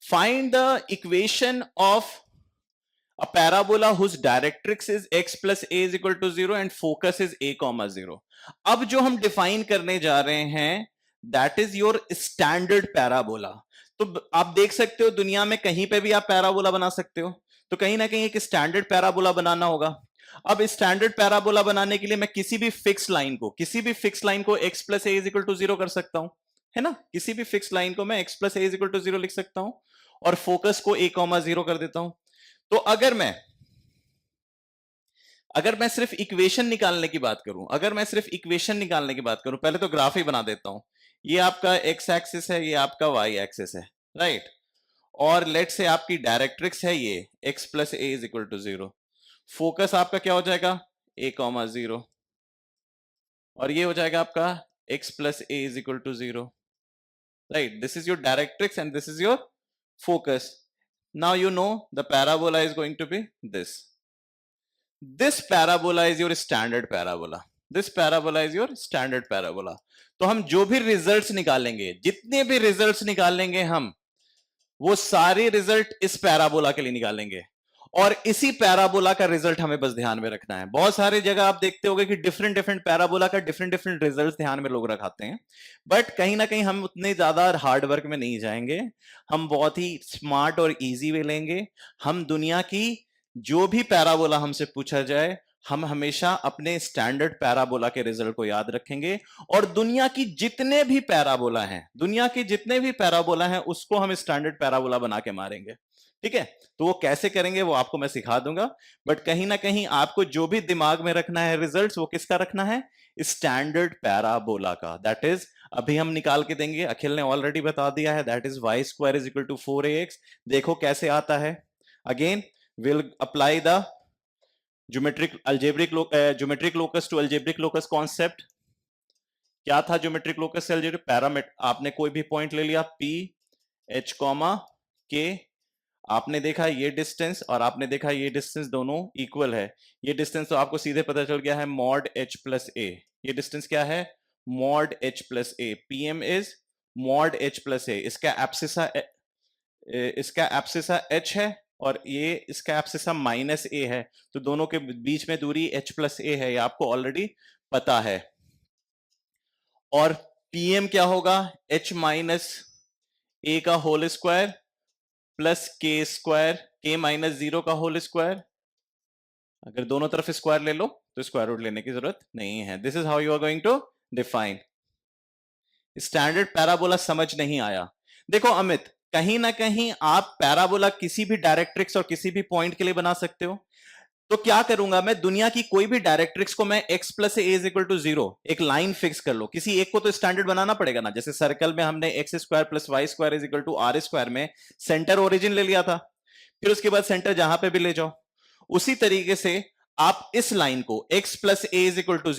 Find the equation of a parabola whose directrix is x plus a is equal to 0 and focus is a comma 0. अब जो हम define करने जा रहे हैं that is your standard parabola. तो आप देख सकते हो दुनिया में कहीं पे भी आप पैराबोला बना सकते हो, तो कहीं ना कहीं एक स्टैंडर्ड पैराबोला बनाना होगा. अब स्टैंडर्ड पैराबोला बनाने के लिए मैं किसी भी फिक्स लाइन को x plus a is equal to 0 कर सकता हूं, है ना. किसी भी फिक्स लाइन को मैं x plus a is equal to 0 लिख सकता हूं और फोकस को a कॉमा 0 कर देता हूं. तो अगर मैं सिर्फ इक्वेशन निकालने की बात करूं, पहले तो ग्राफ ही बना देता हूं. ये आपका x एक्सिस है, ये आपका y एक्सिस है, राइट. और लेट से आपकी डायरेक्ट्रिक्स है ये x plus a is equal to 0. Focus आपका क्या हो जाएगा a कॉमा 0 और ये हो जाएगा आपका x plus a is equal to 0, right. This is your directrix and this is your focus. Now you know the parabola is going to be this. This parabola is your standard parabola. तो हम जो भी results निकालेंगे, जितने भी results निकालेंगे हम, वो सारे रिजल्ट इस पैराबोला के लिए निकालेंगे और इसी पैराबोला का रिजल्ट हमें बस ध्यान में रखना है. बहुत सारी जगह आप देखते होंगे कि डिफरेंट पैराबोला का डिफरेंट रिजल्ट्स ध्यान में लोग रखाते हैं, बट कहीं ना कहीं हम उतने ज्यादा हार्ड वर्क में नहीं जाएंगे. हम बहुत ही स्मार्ट और इजी वे लेंगे. हम दुनिया की जो भी पैराबोला हमसे पूछा जाए, हम हमेशा अपने स्टैंडर्ड पैराबोला के रिजल्ट को याद रखेंगे और दुनिया की जितने भी पैराबोला हैं उसको हम स्टैंडर्ड पैराबोला बना के मारेंगे. ठीक है, तो वो कैसे करेंगे वो आपको मैं सिखा दूंगा, बट कहीं ना कहीं आपको जो भी दिमाग में रखना है रिजल्ट्स, वो किसका रखना है, स्टैंडर्ड पैराबोला का. दैट इज अभी हम निकाल के देंगे, अखिल ने ऑलरेडी बता दिया है. That is y square is equal to 4ax. देखो कैसे आता है. Again will apply the geometric locus to algebraic locus concept. क्या था ज्योमेट्रिक लोकस से अलजेब्रिक पैरामीटर? आपने कोई भी पॉइंट ले लिया p h कॉमा k, आपने देखा ये डिस्टेंस और आपने देखा ये डिस्टेंस दोनों इक्वल है. ये डिस्टेंस तो आपको सीधे पता चल गया है मॉड h प्लस ए. ये डिस्टेंस क्या है, mod h plus a. pm is mod h plus a. इसका एब्सिसा h है और ये इसका एब्सिसा माइनस ए है, तो दोनों के बीच में दूरी h प्लस ए है, ये आपको ऑलरेडी पता है. और pm क्या होगा, h माइनस ए का whole square plus k square, के माइनस 0 का होल स्क्वायर. अगर दोनों तरफ स्क्वायर ले लो तो स्क्वायर रूट लेने की जरूरत नहीं है. This is how you are going to define. Standard parabola समझ नहीं आया? देखो अमित, कहीं ना कहीं आप पैराबोला किसी भी डायरेक्ट्रिक्स और किसी भी पॉइंट के लिए बना सकते हो. तो क्या करूंगा मैं, दुनिया की कोई भी डायरेक्ट्रिक्स को मैं x plus a is equal to 0 एक लाइन फिक्स कर लो. किसी एक को तो स्टैंडर्ड बनाना पड़ेगा ना. जैसे सर्कल में हमने x square plus y square is equal to r square में सेंटर ओरिजिन ले लिया था, फिर उसके बाद सेंटर जहां पे भी ले जाओ. उसी तरीके से आप इस लाइन को x plus a is equal to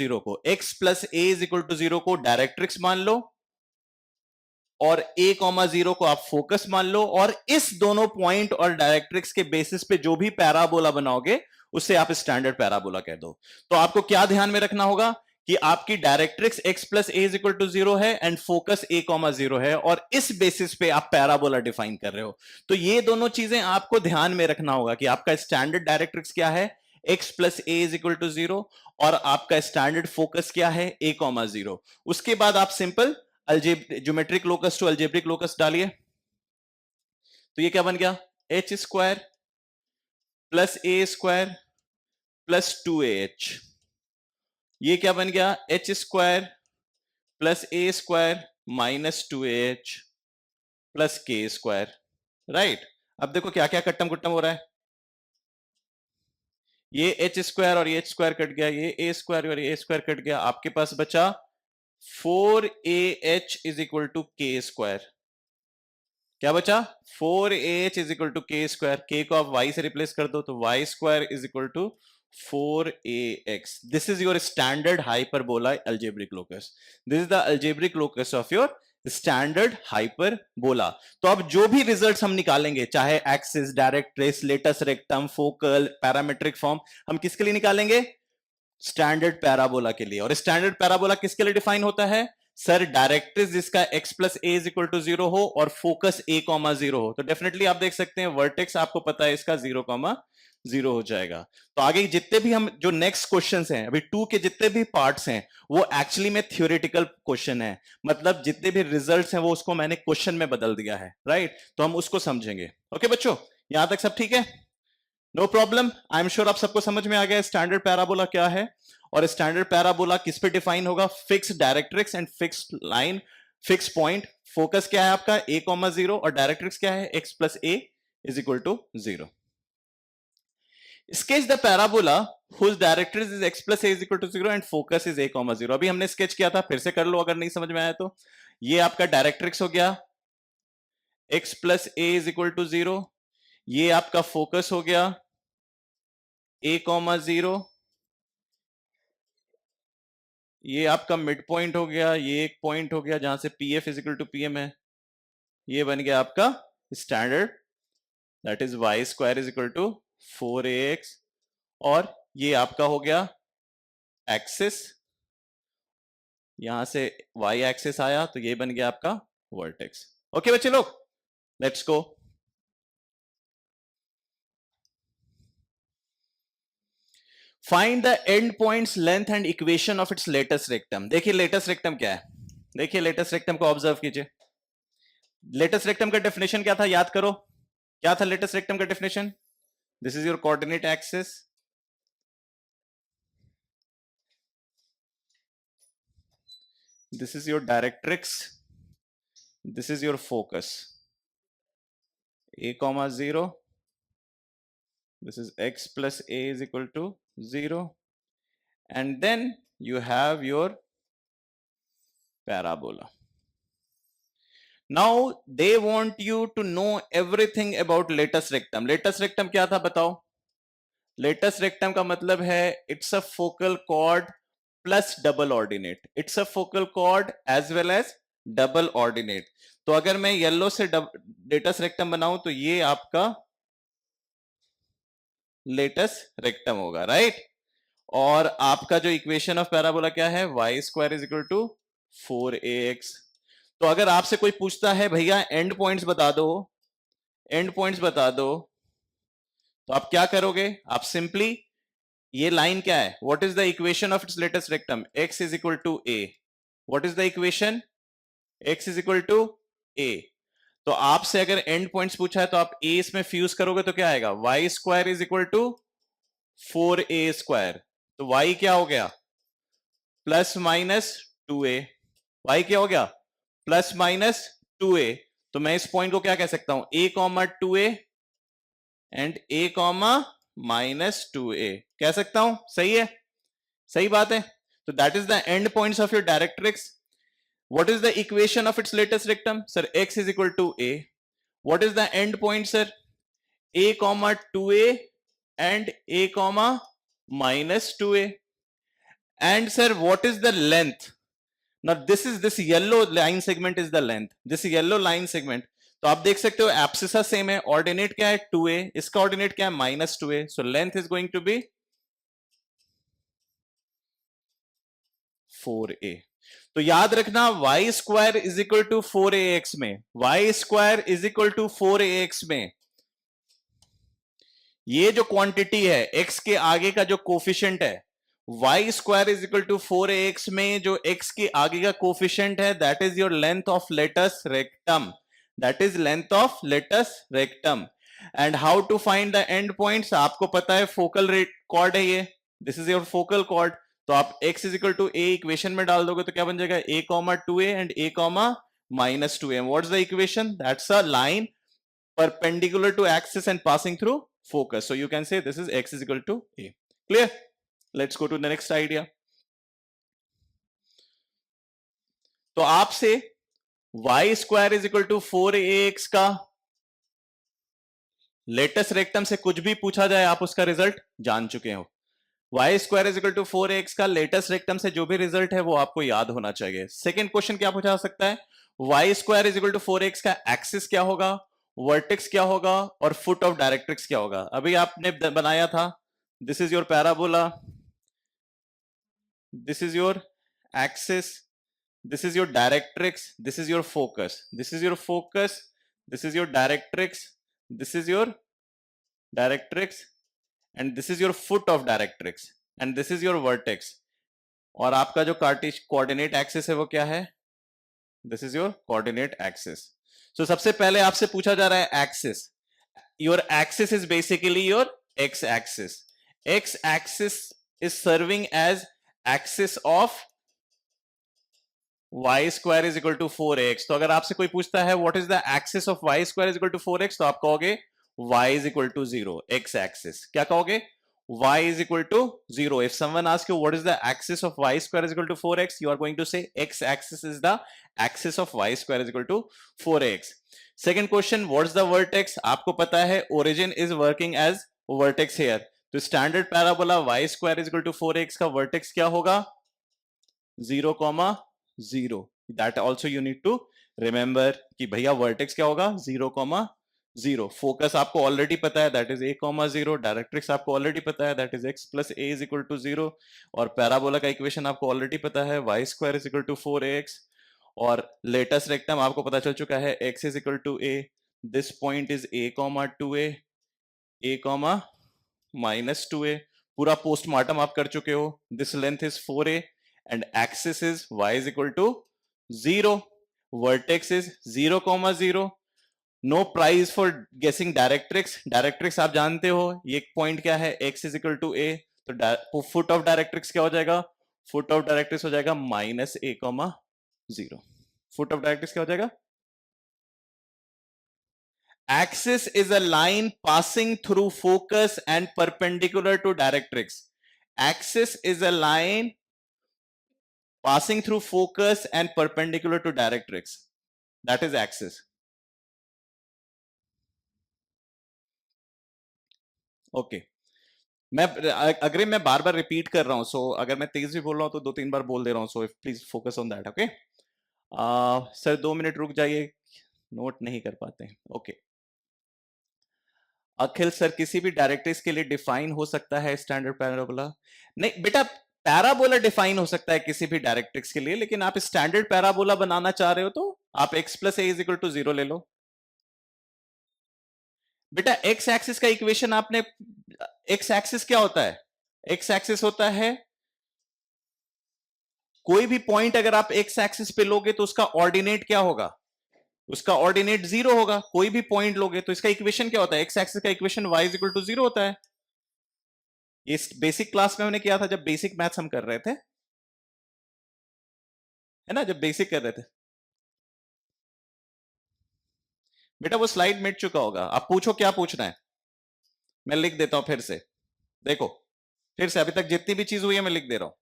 0 को डायरेक्ट्रिक्स मान लो और a कॉमा 0 को आप फोकस मान लो, और इस दोनों पॉइंट और डायरेक्ट्रिक्स के बेसिस पे जो भी पैराबोला बनाओगे उसे आप स्टैंडर्ड पैराबोला कह दो. तो आपको क्या ध्यान में रखना होगा कि आपकी directrix x plus a is equal to 0 है एंड फोकस a कॉमा 0 है, और इस बेसिस पे आप पैराबोला डिफाइन कर रहे हो. तो ये दोनों चीजें आपको ध्यान में रखना होगा कि आपका स्टैंडर्ड डायरेक्ट्रिक्स क्या है, x plus a is equal to 0, और आपका स्टैंडर्ड फोकस क्या है, a कॉमा 0. उसके बाद आप simple geometric locus to algebraic locus डालिए. तो ये क्या बन गया, h square plus a square plus 2ah. ये क्या बन गया, h square plus a square minus 2ah plus k square. Right. अब देखो क्या क्या कट्टम कुट्टम हो रहा है. ये h स्क्वायर और ये h स्क्वायर कट गया, ये a स्क्वायर और ये a स्क्वायर कट गया. आपके पास बचा 4ah इज इक्वल टू के स्क्वायर. क्या बचा, 4ah इज इक्वल टू के स्क्वायर. के को आप y से रिप्लेस कर दो तो y square is equal to 4ax. This is your standard hyperbola algebraic locus. This is the algebraic locus of your standard hyperbola. तो अब जो भी रिजल्ट्स हम निकालेंगे, चाहे axis, directrix, latus rectum, focal, parametric form, हम किसके लिए निकालेंगे, स्टैंडर्ड पैराबोला के लिए. और स्टैंडर्ड पैराबोला किसके लिए डिफाइन होता है, सर डायरेक्ट्रिक्स जिसका x plus a is equal to 0 हो और फोकस a कॉमा 0 हो, तो डेफिनेटली आप देख सकते हैं वर्टेक्स आपको पता है इसका 0 कॉमा 0 हो जाएगा। तो आगे जितने भी हम जो नेक्स्ट क्वेश्चंस हैं, अभी 2 के जितने भी पार्ट्स हैं वो एक्चुअली में थ्योरेटिकल क्वेश्चन है, मतलब जितने भी रिजल्ट्स हैं वो उसको मैंने क्वेश्चन में बदल दिया है, राइट? तो हम उसको समझेंगे। ओके बच्चों, यहां तक सब ठीक है? No problem. I am sure आप सबको समझ में आ गया स्टैंडर्ड पैराबोला क्या है, और स्टैंडर्ड पैराबोला किस पे डिफाइन होगा? Fix directrix and fix line, fix point. Focus क्या है आपका a कॉमा 0 और डायरेक्ट्रिक्स क्या है x plus a is equal to 0। Sketch the parabola whose directrix is x plus a is equal to 0 and focus is a comma 0। अभी हमने sketch किया था, फिर से कर लो अगर नहीं समझ में आया तो। ये आपका डायरेक्ट्रिक्स हो गया x plus a is equal to 0, ये आपका फोकस हो गया a कॉमा 0, ये आपका मिड पॉइंट हो गया, ये एक पॉइंट हो गया जहां से P F is equal to P M है, ये बन गया आपका standard, that is y square is equal to 4ax, और ये आपका हो गया एक्सिस, यहां से वाई एक्सिस आया तो ये बन गया आपका वर्टेक्स। ओके बच्चे लोग, let's go. Find the end points length and equation of its latus rectum. देखिए लेटेस्ट रेक्टम क्या है, देखिए लेटेस्ट रेक्टम को ऑब्जर्व कीजिए। लेटेस्ट रेक्टम का डेफिनेशन क्या था, याद करो क्या था लेटेस्ट रेक्टम का definition? This is your coordinate axis, this is your directrix, this is your focus, a comma 0, this is x plus a is equal to 0, and then you have your parabola. Now they want you to know everything about latus rectum। latus rectum क्या था बताओ? latus rectum का मतलब है it's a focal chord plus double ordinate, it's a focal chord as well as double ordinate. तो अगर मैं yellow से लेटस रेक्टम बनाऊं तो ये आपका लेटस रेक्टम होगा, राइट? और आपका जो इक्वेशन ऑफ पैराबोला क्या है? Y square is equal to 4ax। तो अगर आपसे कोई पूछता है भैया एंड पॉइंट्स बता दो, एंड पॉइंट्स बता दो, तो आप क्या करोगे? आप सिंपली, ये लाइन क्या है? What is the equation of its latus rectum? x is equal to a। What is the equation? x is equal to a। तो आपसे अगर एंड पॉइंट्स पूछा है तो आप a इसमें फ्यूज करोगे तो क्या आएगा? Y square is equal to 4a square. तो y क्या हो गया? Plus minus 2a। y क्या हो गया? Plus minus 2a। तो मैं इस पॉइंट को क्या कह सकता हूं? a comma 2a and a comma minus 2a कह सकता हूं, सही है? सही बात है। तो that is the end points of your directrix. What is the equation of its latest rectum? Sir, x is equal to a. What is the end point, sir? A comma 2a and a comma minus 2a. And sir, what is the length? Now this yellow line segment is the length. This yellow line segment. तो आप देख सकते हो abscissa same है, ordinate क्या है? 2a, इसका ordinate क्या है? Minus 2a। So length is going to be 4a। तो याद रखना y square is equal to 4ax में, y square is equal to 4ax में ये जो क्वांटिटी है x के आगे का जो कोफिशिएंट है, y square is equal to 4ax में जो x के आगे का कोफिशिएंट है, that is your length of latus rectum, that is length of latus rectum. And how to find the end points? आपको पता है फोकल कॉर्ड है ये, this is your focal chord. तो आप x is equal to a equation में डाल दोगे तो क्या बन जाएगा? a comma 2a and a comma minus 2a। What is the equation? That's a line perpendicular to axis and passing through focus. So you can say this is x is equal to a. Clear? Let's go to the next idea. तो आपसे y square is equal to 4ax का latus rectum से कुछ भी पूछा जाए आप उसका रिजल्ट जान चुके हो। y square is equal to 4ax का लेटेस्ट रेक्टम से जो भी रिजल्ट है वो आपको याद होना चाहिए। सेकंड क्वेश्चन क्या पूछा जा सकता है? y square is equal to 4ax का एक्सिस क्या होगा, वर्टेक्स क्या होगा और फुट ऑफ डायरेक्ट्रिक्स क्या होगा? अभी आपने बनाया था, this is your parabola, this is your axis, this is your directrix, this is your focus, this is your focus, this is your directrix, this is your directrix, and this is your foot of directrix, and this is your vertex. और आपका जो coordinate axis है वो क्या है? This is your coordinate axis. So सबसे पहले आपसे पूछा जा रहा है axis. Your axis is basically your x axis. X axis is serving as axis of y square is equal to 4x. तो अगर आपसे कोई पूछता है what is the axis of y square is equal to 4x, तो आप कहोगे y is equal to 0, x axis. क्या कहोगे? y is equal to 0. If someone asks you what is the axis of y square is equal to 4x, you are going to say x axis is the axis of y square is equal to 4x. Second question, what is the vertex? आपको पता है origin is working as vertex here. तो standard parabola y square is equal to 4x का vertex क्या होगा? 0, 0. That also you need to remember कि भैया vertex क्या होगा? 0, 0. फोकस आपको ऑलरेडी पता है, दैट इज a, 0. डायरेक्ट्रिक्स आपको ऑलरेडी पता है, that is x plus a is equal to 0. और पैराबोला का इक्वेशन आपको ऑलरेडी पता है, y square is equal to 4x. और लेटेस्ट रेक्टम आपको पता चल चुका है, x is equal to a. This point is a, 2a, a, minus 2a. पूरा पोस्टमार्टम आप कर चुके हो. This length is 4a and axis is y is equal to 0. Vertex is 0, 0. No prize for guessing directrix. Directrix आप जानते हो, ये point क्या है? x is equal to a. तो फुट ऑफ डायरेक्ट्रिक्स क्या हो जाएगा? फुट ऑफ डायरेक्ट्रिक्स हो जाएगा minus a, 0. Foot of directrix क्या हो जाएगा? Axis is a line passing through focus and perpendicular to directrix. Axis is a line passing through focus and perpendicular to directrix. That is axis. Okay. मैं मैं बार बार repeat कर रहा हूं, सो अगर मैं तेज भी बोल रहा हूं तो 2-3 बार बोल दे रहा हूं. So please focus on that. Okay sir, 2 minute रुक जाइए, नोट नहीं कर पाते. ओके अखिल सर, किसी भी डायरेक्ट्रिक्स के लिए डिफाइन हो सकता है स्टैंडर्ड पैराबोला? नहीं बेटा, पैराबोला डिफाइन हो सकता है किसी भी डायरेक्ट्रिक्स के लिए, लेकिन आप स्टैंडर्ड पैराबोला बनाना चाह रहे हो तो आप x plus a is equal to 0 ले लो. बेटा x एक्सिस का इक्वेशन आपने, x एक्सिस क्या होता है? x एक्सिस होता है कोई भी पॉइंट अगर आप x एक्सिस पे लोगे तो उसका ऑर्डिनेट क्या होगा? उसका ऑर्डिनेट 0 होगा. कोई भी पॉइंट लोगे तो इसका इक्वेशन क्या होता है? x एक्सिस का equation y is equal to 0 होता है. इस बेसिक क्लास में हमने किया था जब बेसिक मैथ्स हम कर रहे थे, है ना, जब बेसिक कर रहे थे. बेटा वो स्लाइड मिट चुका होगा. आप पूछो क्या पूछना है, मैं लिख देता हूं फिर से. देखो फिर से, अभी तक जितनी भी चीज हुई है मैं लिख दे रहा हूं.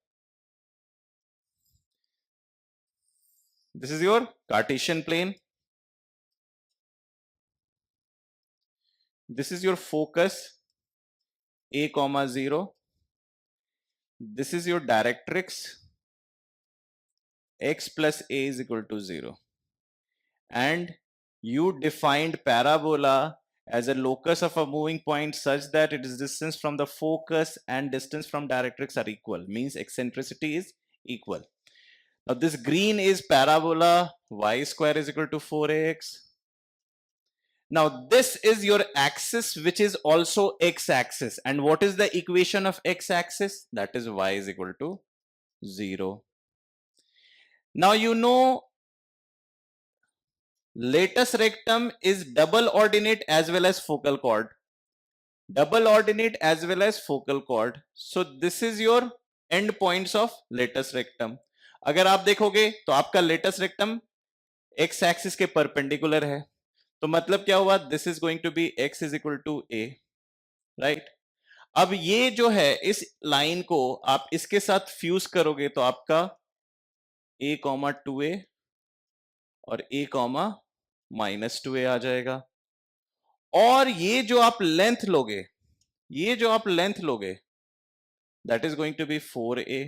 This is your Cartesian plane. This is your focus a, 0. This is your directrix, x plus a is equal to 0. And you defined parabola as a locus of a moving point such that its distance from the focus and distance from directrix are equal, means eccentricity is equal. Now this green is parabola, y square is equal to 4ax. Now this is your axis, which is also x axis. And what is the equation of x axis? That is y is equal to 0. Now you know latus rectum is double ordinate as well as focal chord. Double ordinate as well as focal chord. So this is your end points of latus rectum. अगर आप देखोगे तो आपका latus rectum x axis के perpendicular है. तो मतलब क्या हुआ? This is going to be x is equal to a, right. अब ये जो है इस लाइन को आप इसके साथ फ्यूज करोगे तो आपका a, 2a और a, माइनस 2a आ जाएगा. और ये जो आप लेंथ लोगे, ये जो आप लेंथ लोगे, that is going to be 4a.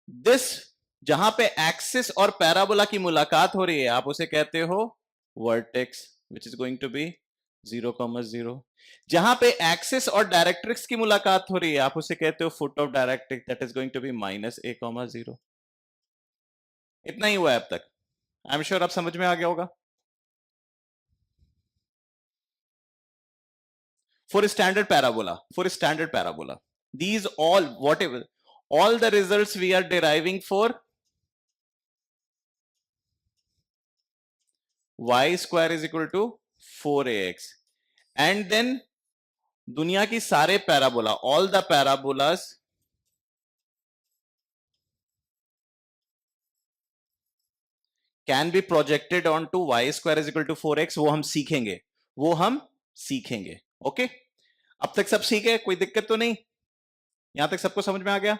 This जहां पे एक्सिस और पैराबोला की मुलाकात हो रही है, आप उसे कहते हो vertex, which is going to be 0,0। जहां पे एक्सिस और डायरेक्ट्रिक्स की मुलाकात हो रही है आप उसे कहते हो foot of directrix, that is going to be -a,0। इतना ही हुआ है अब तक। आई एम श्योर आप समझ में आ गया होगा। For a standard parabola, these all the results we are deriving for y square is equal to 4ax, and then दुनिया की सारे parabola, all the parabolas can be projected onto y square is equal to 4x। वो हम सीखेंगे। Okay, अब तक सब सीखे, कोई दिक्कत तो नहीं? यहां तक सबको समझ में आ गया?